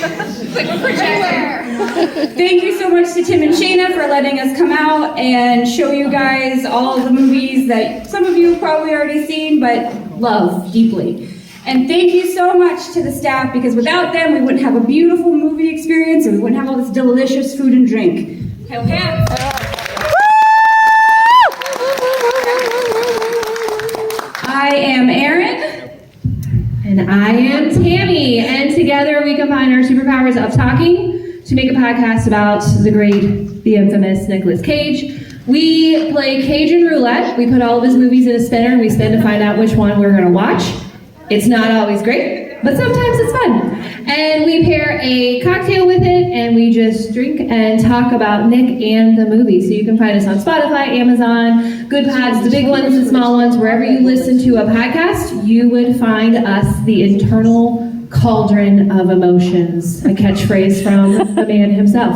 It's like a projector. Thank you so much to Tim and Shayna for letting us come out and show you guys all of the movies that some of you have probably already seen, but love deeply. And thank you so much to the staff, because without them, we wouldn't have a beautiful movie experience and we wouldn't have all this delicious food and drink. Hell yeah. I am Erin. And I am Tammy. And together we combine our superpowers of talking to make a podcast about the great, the infamous Nicolas Cage. We play Cajun roulette. We put all of his movies in a spinner and we spin to find out which one we're going to watch. It's not always great, but sometimes it's fun. And we pair a cocktail with it, and we just drink and talk about Nick and the movie. So you can find us on Spotify, Amazon, Good Pods, the big ones, the small ones. Wherever you listen to a podcast, you would find us, the internal cauldron of emotions. A catchphrase from the man himself.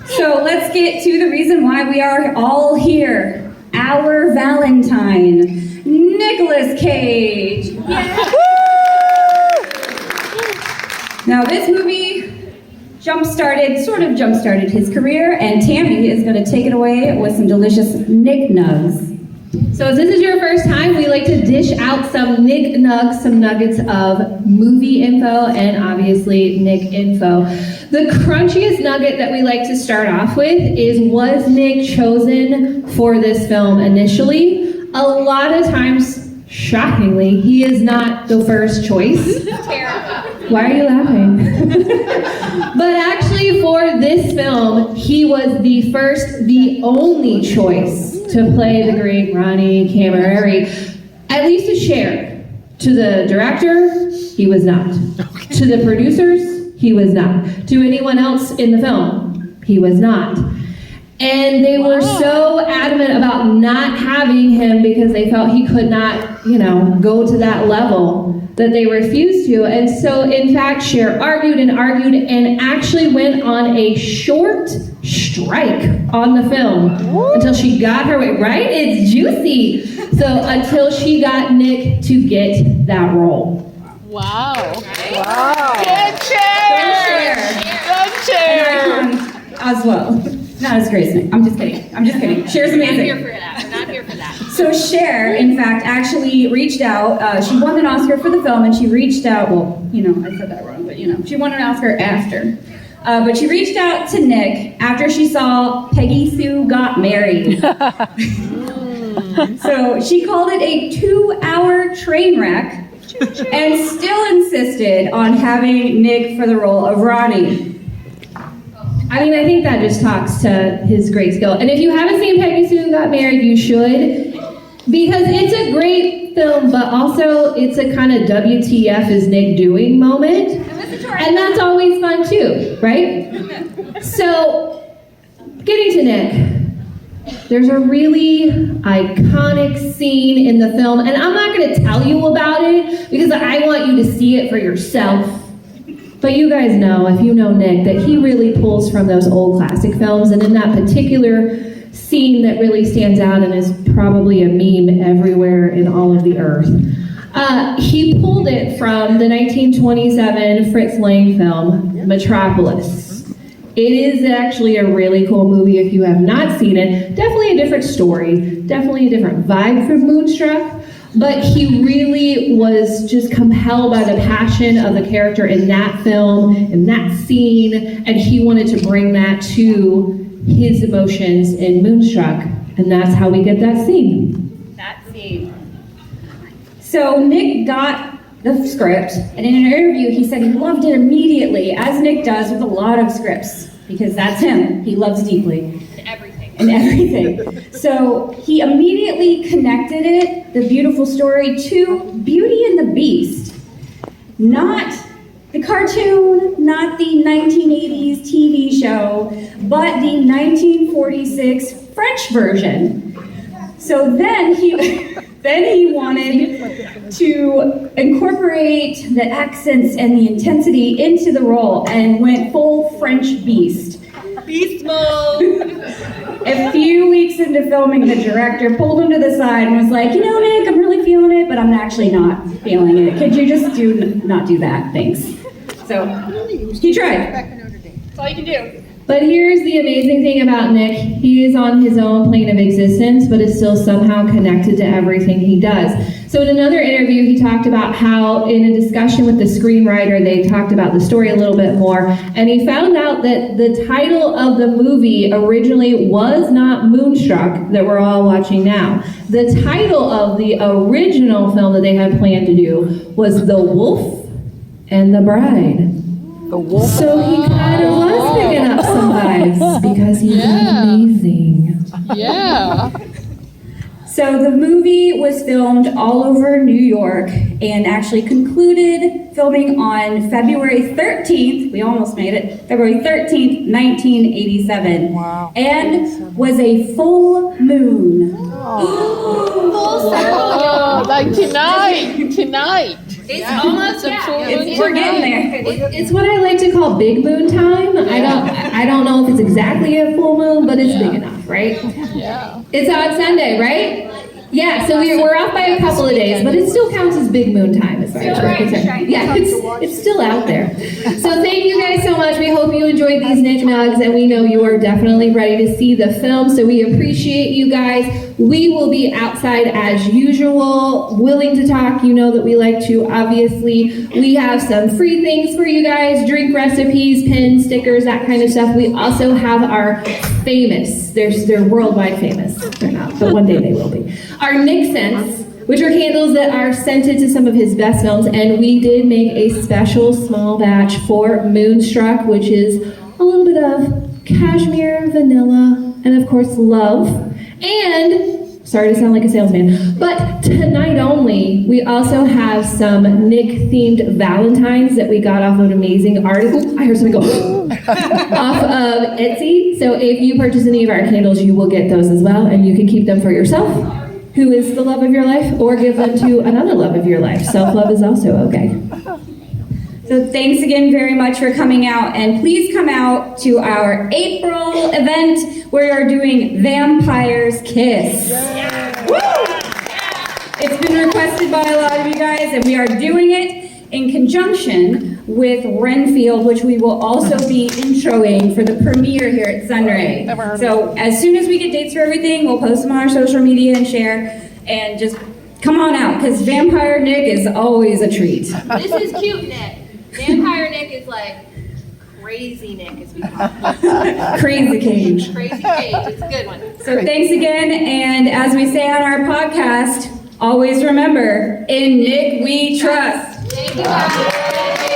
So let's get to the reason why we are all here. Our Valentine. Nicolas Cage. Yeah. Now this movie jump-started his career, and Tammy is going to take it away with some delicious Nick Nugs. So if this is your first time, we like to dish out some Nick Nugs, some nuggets of movie info and obviously Nick info. The crunchiest nugget that we like to start off with is, was Nick chosen for this film initially? A lot of times, shockingly, he is not the first choice. Why are you laughing? But actually, for this film, he was the first, the only choice to play the great Ronnie Camilleri, at least a share. To the director, he was not. Okay. To the producers, he was not. To anyone else in the film, he was not. And they were so adamant about not having him because they felt he could not, go to that level, that they refused to. And so, in fact, Cher argued and actually went on a short strike on the film until she got her way. Right? It's juicy. So until she got Nick to get that role. Wow. Wow. Good Cher. Good Cher. As well. Not as great as Nick. I'm just kidding. Cher's amazing. We're not here for that. So Cher, in fact, actually reached out. She won an Oscar for the film, and she reached out. Well, I said that wrong, but she won an Oscar after. But she reached out to Nick after she saw Peggy Sue Got Married. So she called it a 2-hour train wreck, and still insisted on having Nick for the role of Ronnie. I mean, I think that just talks to his great skill. And if you haven't seen Peggy Sue Got Married, you should. Because it's a great film, but also it's a kind of WTF is Nick doing moment. And that's always fun too, right? So, getting to Nick, there's a really iconic scene in the film, and I'm not going to tell you about it because I want you to see it for yourself. But you guys know, if you know Nick, that he really pulls from those old classic films, and in that particular scene that really stands out and is probably a meme everywhere in all of the earth, he pulled it from the 1927 Fritz Lang film, Metropolis. It is actually a really cool movie if you have not seen it. Definitely a different story, definitely a different vibe from Moonstruck. But he really was just compelled by the passion of the character in that film, in that scene, and he wanted to bring that to his emotions in Moonstruck, and that's how we get that scene. So Nick got the script, and in an interview he said he loved it immediately, as Nick does with a lot of scripts, because that's him. He loves deeply. And everything. So he immediately connected it, the beautiful story, to Beauty and the Beast. Not the cartoon, not the 1980s TV show, but the 1946 French version. So then he wanted to incorporate the accents and the intensity into the role and went full French Beast. Beast mode. A few weeks into filming, the director pulled him to the side and was like, Nick, I'm really feeling it, but I'm actually not feeling it. Could you just not do that? Thanks. So he tried. That's all you can do. But here's the amazing thing about Nick. He is on his own plane of existence, but is still somehow connected to everything he does. So in another interview, he talked about how in a discussion with the screenwriter, they talked about the story a little bit more, and he found out that the title of the movie originally was not Moonstruck, that we're all watching now. The title of the original film that they had planned to do was The Wolf and the Bride. So he kind of was picking up some vibes because he's amazing. Yeah. So the movie was filmed all over New York and actually concluded filming on February 13th, we almost made it, February 13th, 1987. Wow. And was a full moon. Oh, like tonight. It's almost We're getting there. It's what I like to call big moon time. I don't know if it's exactly a full moon, but it's big enough, right? Yeah. It's on Sunday, right? Yeah, so we're off by a couple of days, but it still counts as big moon time as far as we're concerned. Yeah, it's still out there. So thank you guys so much. We hope you enjoyed these Nick Nugs, and we know you are definitely ready to see the film, so we appreciate you guys. We will be outside as usual, willing to talk. You know that we like to, obviously. We have some free things for you guys, drink recipes, pins, stickers, that kind of stuff. We also have our famous, they're worldwide famous. They're not, but one day they will be. Our Nick Scents, which are candles that are scented to some of his best films, and we did make a special small batch for Moonstruck, which is a little bit of cashmere, vanilla, and of course love. And, sorry to sound like a salesman, but tonight only, we also have some Nick-themed Valentines that we got off of an amazing article. I heard something go off of Etsy. So if you purchase any of our candles, you will get those as well, and you can keep them for yourself, who is the love of your life, or give them to another love of your life. Self-love is also okay. So thanks again very much for coming out, and please come out to our April event where we are doing Vampire's Kiss. Woo! It's been requested by a lot of you guys, and we are doing it in conjunction with Renfield, which we will also be introing for the premiere here at Sunray. So as soon as we get dates for everything, we'll post them on our social media and share, and just come on out, because Vampire Nick is always a treat. This is cute Nick. Vampire Nick is like crazy Nick, as we call it. Crazy Cage. Crazy Cage, it's a good one. So thanks again, and as we say on our podcast, always remember, in Nick we trust. Thank you guys.